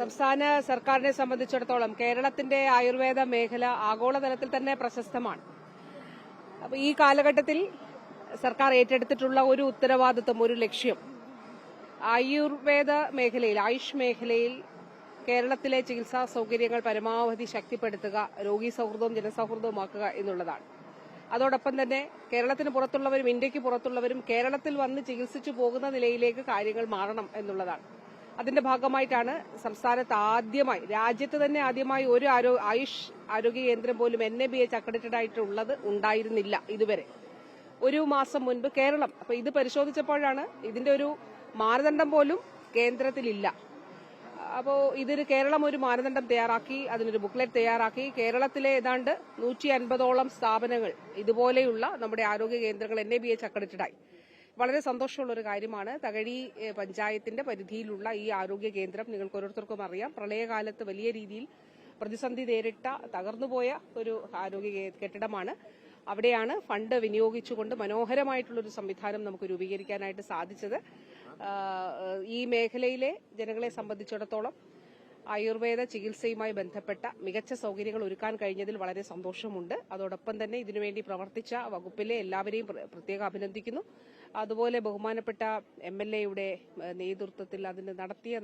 സംസ്ഥാന സർക്കാരിനെ സംബന്ധിച്ചിടത്തോളം കേരളത്തിന്റെ ആയുർവേദ മേഖല ആഗോളതലത്തിൽ തന്നെ പ്രശസ്തമാണ്. അപ്പോൾ ഈ കാലഘട്ടത്തിൽ സർക്കാർ ഏറ്റെടുത്തിട്ടുള്ള ഒരു ഉത്തരവാദിത്വം, ഒരു ലക്ഷ്യം ആയുർവേദ മേഖലയിൽ, ആയുഷ് മേഖലയിൽ കേരളത്തിലെ ചികിത്സാ സൌകര്യങ്ങൾ പരമാവധി ശക്തിപ്പെടുത്തുക, രോഗി സൌഹൃദവും ജനസൌഹൃദവുമാക്കുക എന്നുള്ളതാണ്. അതോടൊപ്പം തന്നെ കേരളത്തിന് പുറത്തുള്ളവരും ഇന്ത്യക്ക് പുറത്തുള്ളവരും കേരളത്തിൽ വന്ന് ചികിത്സിച്ചു പോകുന്ന നിലയിലേക്ക് കാര്യങ്ങൾ മാറണം എന്നുള്ളതാണ്. അതിന്റെ ഭാഗമായിട്ടാണ് സംസ്ഥാനത്ത് ആദ്യമായി, രാജ്യത്ത് തന്നെ ആദ്യമായി ഒരു ആയുഷ് ആരോഗ്യ കേന്ദ്രം പോലും NABH അക്രഡിറ്റഡ് ആയിട്ടുള്ളത് ഉണ്ടായിരുന്നില്ല ഇതുവരെ. ഒരു മാസം മുൻപ് കേരളം, അപ്പൊ ഇത് പരിശോധിച്ചപ്പോഴാണ് ഇതിന്റെ ഒരു മാനദണ്ഡം പോലും കേന്ദ്രത്തിലില്ല. അപ്പോൾ ഇതിന് കേരളം ഒരു മാനദണ്ഡം തയ്യാറാക്കി, അതിനൊരു ബുക്ക്ലെറ്റ് തയ്യാറാക്കി. കേരളത്തിലെ ഏതാണ്ട് 150ഓളം സ്ഥാപനങ്ങൾ ഇതുപോലെയുള്ള നമ്മുടെ ആരോഗ്യ കേന്ദ്രങ്ങൾ NABH അക്രഡിറ്റഡായി. വളരെ സന്തോഷമുള്ള ഒരു കാര്യമാണ്. തകഴി പഞ്ചായത്തിന്റെ പരിധിയിലുള്ള ഈ ആരോഗ്യ കേന്ദ്രം നിങ്ങൾക്ക് ഓരോരുത്തർക്കും അറിയാം, പ്രളയകാലത്ത് വലിയ രീതിയിൽ പ്രതിസന്ധി നേരിട്ട, തകർന്നുപോയ ഒരു ആരോഗ്യ കെട്ടിടമാണ്. അവിടെയാണ് ഫണ്ട് വിനിയോഗിച്ചുകൊണ്ട് മനോഹരമായിട്ടുള്ളൊരു സംവിധാനം നമുക്ക് രൂപീകരിക്കാനായിട്ട് സാധിച്ചത്. ഈ മേഖലയിലെ ജനങ്ങളെ സംബന്ധിച്ചിടത്തോളം ആയുർവേദ ചികിത്സയുമായി ബന്ധപ്പെട്ട മികച്ച സൌകര്യങ്ങൾ ഒരുക്കാൻ കഴിഞ്ഞതിൽ വളരെ സന്തോഷമുണ്ട്. അതോടൊപ്പം തന്നെ ഇതിനുവേണ്ടി പ്രവർത്തിച്ച വകുപ്പിലെ എല്ലാവരെയും പ്രത്യേകം അഭിനന്ദിക്കുന്നു. അതുപോലെ ബഹുമാനപ്പെട്ട MLA-യുടെ നേതൃത്വത്തിൽ അതിന്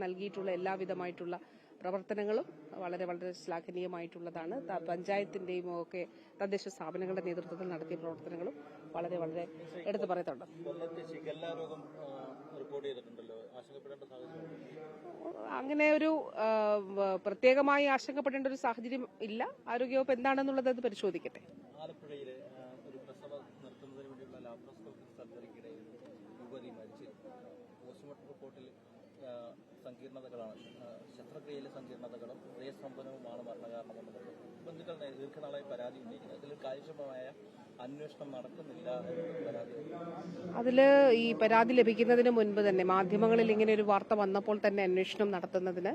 നൽകിയിട്ടുള്ള എല്ലാവിധമായിട്ടുള്ള പ്രവർത്തനങ്ങളും വളരെ വളരെ ശ്ലാഘനീയമായിട്ടുള്ളതാണ്. പഞ്ചായത്തിന്റെയും ഒക്കെ തദ്ദേശ സ്ഥാപനങ്ങളുടെ നേതൃത്വത്തിൽ നടത്തിയ പ്രവർത്തനങ്ങളും വളരെ വളരെ എടുത്തു പറയത്തുണ്ട്. അങ്ങനെ ഒരു പ്രത്യേകമായി ആശങ്കപ്പെടേണ്ട ഒരു സാഹചര്യം ഇല്ല. ആരോഗ്യവകുപ്പ് എന്താണെന്നുള്ളത് അത് പരിശോധിക്കട്ടെ. സങ്കീർണതകളാണ്, ശസ്ത്രക്രിയയിലെ സങ്കീർണതകളും ഹൃദയസ്തംഭനവുമാണ് മരണകാരണമെന്നത് ബന്ധുക്കൾ ദീർഘനാളായി പരാതി ഉന്നയിക്കുന്നത്. അതിൽ കാര്യക്ഷമമായ അന്വേഷണം നടക്കുന്നില്ല എന്ന പരാതി. അതില് ഈ പരാതി ലഭിക്കുന്നതിന് മുൻപ് തന്നെ മാധ്യമങ്ങളിൽ ഇങ്ങനെ ഒരു വാർത്ത വന്നപ്പോൾ തന്നെ അന്വേഷണം നടത്തുന്നതിന്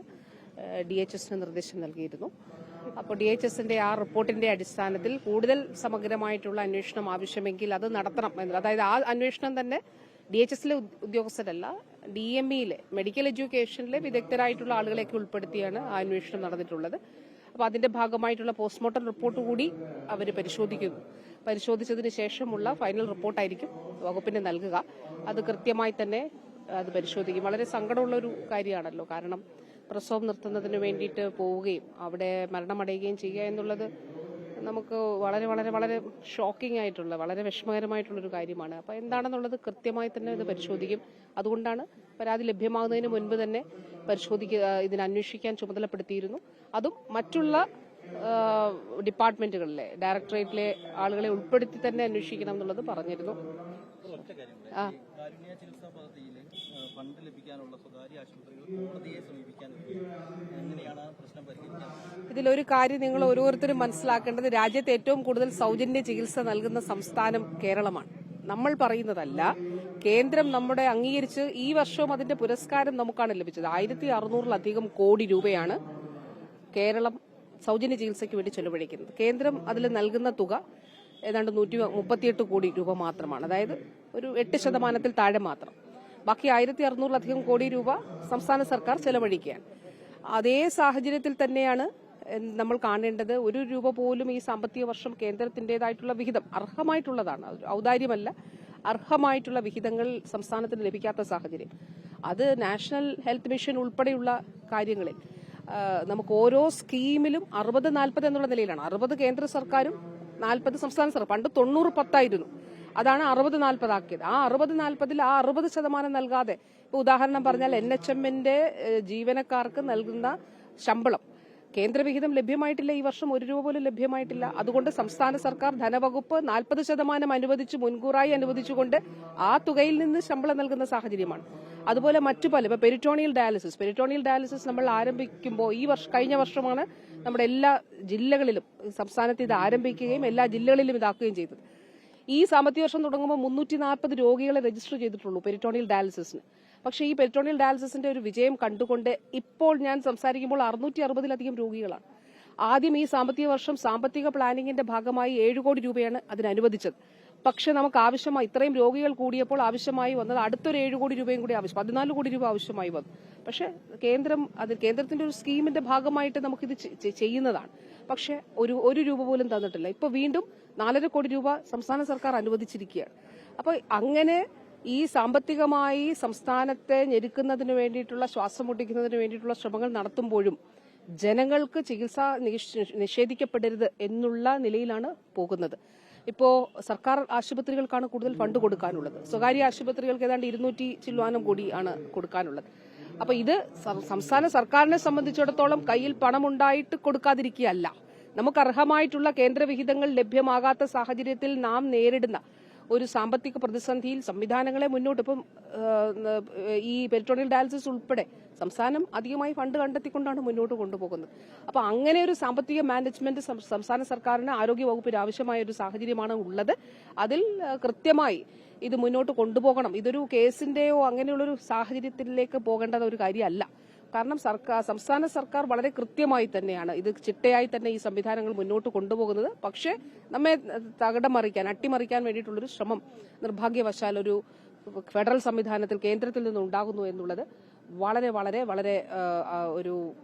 DHSന് നിർദ്ദേശം നൽകിയിരുന്നു. അപ്പോൾ DHSന്റെ ആ റിപ്പോർട്ടിന്റെ അടിസ്ഥാനത്തിൽ കൂടുതൽ സമഗ്രമായിട്ടുള്ള അന്വേഷണം ആവശ്യമെങ്കിൽ അത് നടത്തണം എന്നത്. അതായത് ആ അന്വേഷണം തന്നെ DHSലെ ഉദ്യോഗസ്ഥരല്ല, DMEയിലെ മെഡിക്കൽ എഡ്യൂക്കേഷനിലെ വിദഗ്ധരായിട്ടുള്ള ആളുകളെയൊക്കെ ഉൾപ്പെടുത്തിയാണ് ആ അന്വേഷണം നടന്നിട്ടുള്ളത്. അപ്പോൾ അതിന്റെ ഭാഗമായിട്ടുള്ള പോസ്റ്റ്മോർട്ടം റിപ്പോർട്ട് കൂടി അവർ പരിശോധിച്ചതിന് ശേഷമുള്ള ഫൈനൽ റിപ്പോർട്ടായിരിക്കും വകുപ്പിന് നൽകുക. അത് കൃത്യമായി തന്നെ അത് പരിശോധിക്കും. വളരെ സങ്കടമുള്ള ഒരു കാര്യമാണല്ലോ, കാരണം പ്രസവം നിർത്തുന്നതിന് വേണ്ടിയിട്ട് പോവുകയും അവിടെ മരണമടയുകയും ചെയ്യുക എന്നുള്ളത് നമുക്ക് വളരെ വളരെ വളരെ ഷോക്കിംഗ് ആയിട്ടുള്ള, വളരെ വിഷമകരമായിട്ടുള്ളൊരു കാര്യമാണ്. അപ്പോൾ എന്താണെന്നുള്ളത് കൃത്യമായി തന്നെ ഇത് പരിശോധിക്കും. അതുകൊണ്ടാണ് പരാതി ലഭ്യമാകുന്നതിന് മുൻപ് തന്നെ ഇതിന് അന്വേഷിക്കാൻ ചുമതലപ്പെടുത്തിയിരുന്നു. അതും മറ്റുള്ള ഡിപ്പാർട്ട്മെന്റുകളിലെ ഡയറക്ടറേറ്റിലെ ആളുകളെ ഉൾപ്പെടുത്തി തന്നെ അന്വേഷിക്കണം എന്നുള്ളത് പറഞ്ഞിരുന്നു. ഫണ്ട് ലഭിക്കാനുള്ള സ്വകാര്യ ആശുപത്രികൾ കോടതിയെ സമീപിക്കാൻ എങ്ങനെയാണ് പ്രശ്നം പരിഹരിക്കുന്നത്? ഇതിലൊരു കാര്യം നിങ്ങൾ ഓരോരുത്തരും മനസ്സിലാക്കേണ്ടത്, രാജ്യത്ത് ഏറ്റവും കൂടുതൽ സൗജന്യ ചികിത്സ നൽകുന്ന സംസ്ഥാനം കേരളമാണ്. നമ്മൾ പറയുന്നതല്ല, കേന്ദ്രം നമ്മുടെ അംഗീകരിച്ച് ഈ വർഷവും അതിന്റെ പുരസ്കാരം നമുക്കാണ് ലഭിച്ചത്. 1600-ലധികം കോടി രൂപയാണ് കേരളം സൗജന്യ ചികിത്സയ്ക്ക് വേണ്ടി ചെലവഴിക്കുന്നത്. കേന്ദ്രം അതിൽ നൽകുന്ന തുക ഏതാണ്ട് 138 കോടി രൂപ മാത്രമാണ്. അതായത് ഒരു 8% താഴെ മാത്രം. ബാക്കി 1600-ലധികം കോടി രൂപ സംസ്ഥാന സർക്കാർ ചെലവഴിക്കുകയാണ്. അതേ സാഹചര്യത്തിൽ തന്നെയാണ് നമ്മൾ കാണേണ്ടത്. 1 രൂപ പോലും ഈ സാമ്പത്തിക വർഷം കേന്ദ്രത്തിന്റേതായിട്ടുള്ള വിഹിതം, അർഹമായിട്ടുള്ളതാണ്, ഔദാര്യമല്ല, അർഹമായിട്ടുള്ള വിഹിതങ്ങൾ സംസ്ഥാനത്തിന് ലഭിക്കാത്ത സാഹചര്യം. അത് നാഷണൽ ഹെൽത്ത് മിഷൻ ഉൾപ്പെടെയുള്ള കാര്യങ്ങളിൽ നമുക്ക് ഓരോ സ്കീമിലും 60-40 എന്നുള്ള നിലയിലാണ്. 60 കേന്ദ്ര സർക്കാരും 40 സംസ്ഥാന സർക്കാർ. പണ്ട് 90-10 ആയിരുന്നു. അതാണ് 60-40 ആക്കിയത്. ആ 60-40-ൽ ആ 60% നൽകാതെ, ഇപ്പൊ ഉദാഹരണം പറഞ്ഞാൽ NHMന്റെ ജീവനക്കാർക്ക് നൽകുന്ന ശമ്പളം കേന്ദ്രവിഹിതം ലഭ്യമായിട്ടില്ല. ഈ വർഷം 1 രൂപ പോലും ലഭ്യമായിട്ടില്ല. അതുകൊണ്ട് സംസ്ഥാന സർക്കാർ ധനവകുപ്പ് 40% അനുവദിച്ച്, മുൻകൂറായി അനുവദിച്ചുകൊണ്ട് ആ തുകയിൽ നിന്ന് ശമ്പളം നൽകുന്ന സാഹചര്യമാണ്. അതുപോലെ മറ്റു പല, ഇപ്പൊ പെരിറ്റോണിയൽ ഡയാലിസിസ് നമ്മൾ ആരംഭിക്കുമ്പോൾ കഴിഞ്ഞ വർഷമാണ് നമ്മുടെ എല്ലാ ജില്ലകളിലും സംസ്ഥാനത്ത് ഇത് ആരംഭിക്കുകയും എല്ലാ ജില്ലകളിലും ഇതാക്കുകയും ചെയ്തത്. ഈ സാമ്പത്തിക വർഷം തുടങ്ങുമ്പോൾ 340 രോഗികളെ രജിസ്റ്റർ ചെയ്തിട്ടുള്ളൂ പെരിറ്റോണിയൽ ഡയാലിസിസിന്. പക്ഷേ ഈ പെരിറ്റോണിയൽ ഡയാലിസിസിന്റെ ഒരു വിജയം കണ്ടുകൊണ്ട് ഇപ്പോൾ ഞാൻ സംസാരിക്കുമ്പോൾ 660-ലധികം രോഗികളാണ്. ആദ്യം ഈ സാമ്പത്തിക വർഷം സാമ്പത്തിക പ്ലാനിങ്ങിന്റെ ഭാഗമായി 7 കോടി രൂപയാണ് അതിന് അനുവദിച്ചത്. പക്ഷെ നമുക്ക് ആവശ്യമായി ഇത്രയും രോഗികൾ കൂടിയപ്പോൾ ആവശ്യമായി വന്നത് അടുത്തൊരു 7 കോടി രൂപയും കൂടി 14 കോടി രൂപ ആവശ്യമായി വന്നു. പക്ഷെ കേന്ദ്രത്തിന്റെ ഒരു സ്കീമിന്റെ ഭാഗമായിട്ട് നമുക്കിത് ചെയ്യുന്നതാണ്. പക്ഷെ ഒരു രൂപ പോലും തന്നിട്ടില്ല. ഇപ്പൊ വീണ്ടും 4.5 കോടി രൂപ സംസ്ഥാന സർക്കാർ അനുവദിച്ചിരിക്കുകയാണ്. അപ്പൊ അങ്ങനെ ഈ സാമ്പത്തികമായി സംസ്ഥാനത്തെ ഞെരുക്കുന്നതിന് വേണ്ടിയിട്ടുള്ള, ശ്വാസം മുട്ടിക്കുന്നതിന് വേണ്ടിയിട്ടുള്ള ശ്രമങ്ങൾ നടത്തുമ്പോഴും ജനങ്ങൾക്ക് ചികിത്സ നിഷേധിക്കപ്പെടരുത് എന്നുള്ള നിലയിലാണ് പോകുന്നത്. ഇപ്പോ സർക്കാർ ആശുപത്രികൾക്കാണ് കൂടുതൽ ഫണ്ട് കൊടുക്കാനുള്ളത്. സ്വകാര്യ ആശുപത്രികൾക്ക് ഏതാണ്ട് 200 ചില്ലുവാനം കോടി ആണ് കൊടുക്കാനുള്ളത്. അപ്പൊ ഇത് സംസ്ഥാന സർക്കാരിനെ സംബന്ധിച്ചിടത്തോളം കയ്യിൽ പണമുണ്ടായിട്ട് കൊടുക്കാതിരിക്കുകയല്ല, നമുക്ക് അർഹമായിട്ടുള്ള കേന്ദ്രവിഹിതങ്ങൾ ലഭ്യമാകാത്ത സാഹചര്യത്തിൽ നാം നേരിടുന്ന ഒരു സാമ്പത്തിക പ്രതിസന്ധിയിൽ സംവിധാനങ്ങളെ മുന്നോട്ട്, ഇപ്പം ഈ പെരിറ്റോണിയൽ ഡയാലിസിസ് ഉൾപ്പെടെ സംസ്ഥാനം അധികമായി ഫണ്ട് കണ്ടെത്തിക്കൊണ്ടാണ് മുന്നോട്ട് കൊണ്ടുപോകുന്നത്. അപ്പൊ അങ്ങനെ ഒരു സാമ്പത്തിക മാനേജ്മെന്റ് സംസ്ഥാന സർക്കാരിന് ആരോഗ്യവകുപ്പിന് ആവശ്യമായ ഒരു സാഹചര്യമാണ് ഉള്ളത്. അതിൽ കൃത്യമായി ഇത് മുന്നോട്ട് കൊണ്ടുപോകണം. ഇതൊരു കേസിന്റെയോ അങ്ങനെയുള്ളൊരു സാഹചര്യത്തിലേക്ക് പോകേണ്ട ഒരു കാര്യമല്ല. കാരണം സംസ്ഥാന സർക്കാർ വളരെ കൃത്യമായി തന്നെയാണ് ഇത് ചിട്ടയായി തന്നെ ഈ സംവിധാനങ്ങൾ മുന്നോട്ട് കൊണ്ടുപോകുന്നത്. പക്ഷേ നമ്മെ അട്ടിമറിക്കാൻ വേണ്ടിയിട്ടുള്ളൊരു ശ്രമം നിർഭാഗ്യവശാൽ ഒരു ഫെഡറൽ സംവിധാനത്തിൽ കേന്ദ്രത്തിൽ നിന്ന് ഉണ്ടാകുന്നു എന്നുള്ളത് വളരെ വളരെ വളരെ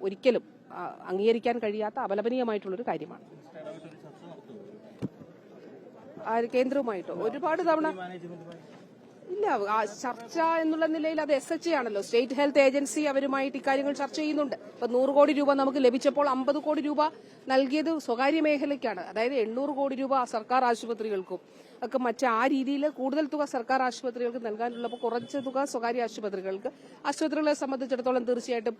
ഒരിക്കലും അംഗീകരിക്കാൻ കഴിയാത്ത അപലപനീയമായിട്ടുള്ളൊരു കാര്യമാണ്. കേന്ദ്രവുമായിട്ടോ ഒരുപാട് തവണ ഇല്ല, ചർച്ച എന്നുള്ള നിലയിൽ അത് SHA ആണല്ലോ, സ്റ്റേറ്റ് ഹെൽത്ത് ഏജൻസി, അവരുമായിട്ട് ഇക്കാര്യങ്ങൾ ചർച്ച ചെയ്യുന്നുണ്ട്. ഇപ്പൊ 100 കോടി രൂപ നമുക്ക് ലഭിച്ചപ്പോൾ 50 കോടി രൂപ നൽകിയത് സ്വകാര്യ മേഖലയ്ക്കാണ്. അതായത് 800 കോടി രൂപ സർക്കാർ ആശുപത്രികൾക്കും ഒക്കെ ആ രീതിയിൽ കൂടുതൽ തുക സർക്കാർ ആശുപത്രികൾക്ക് നൽകാനുള്ളപ്പോൾ കുറച്ച് തുക സ്വകാര്യ ആശുപത്രികളെ സംബന്ധിച്ചിടത്തോളം തീർച്ചയായിട്ടും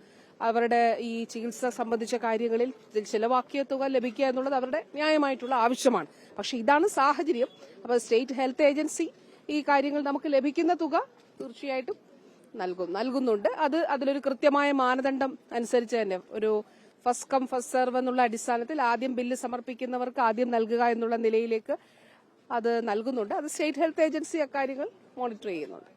അവരുടെ ഈ ചികിത്സ സംബന്ധിച്ച കാര്യങ്ങളിൽ ചിലവാക്കിയ തുക ലഭിക്കുക എന്നുള്ളത് അവരുടെ ന്യായമായിട്ടുള്ള ആവശ്യമാണ്. പക്ഷെ ഇതാണ് സാഹചര്യം. അപ്പൊ സ്റ്റേറ്റ് ഹെൽത്ത് ഏജൻസി ഈ കാര്യങ്ങൾ നമുക്ക് ലഭിക്കുന്ന തുക തീർച്ചയായിട്ടും നൽകുന്നുണ്ട്. അതിലൊരു കൃത്യമായ മാനദണ്ഡം അനുസരിച്ച് തന്നെ ഒരു ഫസ്റ്റ് കം ഫസ്റ്റ് സെർവ് എന്നുള്ള അടിസ്ഥാനത്തിൽ ആദ്യം ബില്ല് സമർപ്പിക്കുന്നവർക്ക് ആദ്യം നൽകുക എന്നുള്ള നിലയിലേക്ക് അത് നൽകുന്നുണ്ട്. അത് സ്റ്റേറ്റ് ഹെൽത്ത് ഏജൻസി അക്കാര്യങ്ങൾ മോണിറ്റർ ചെയ്യുന്നുണ്ട്.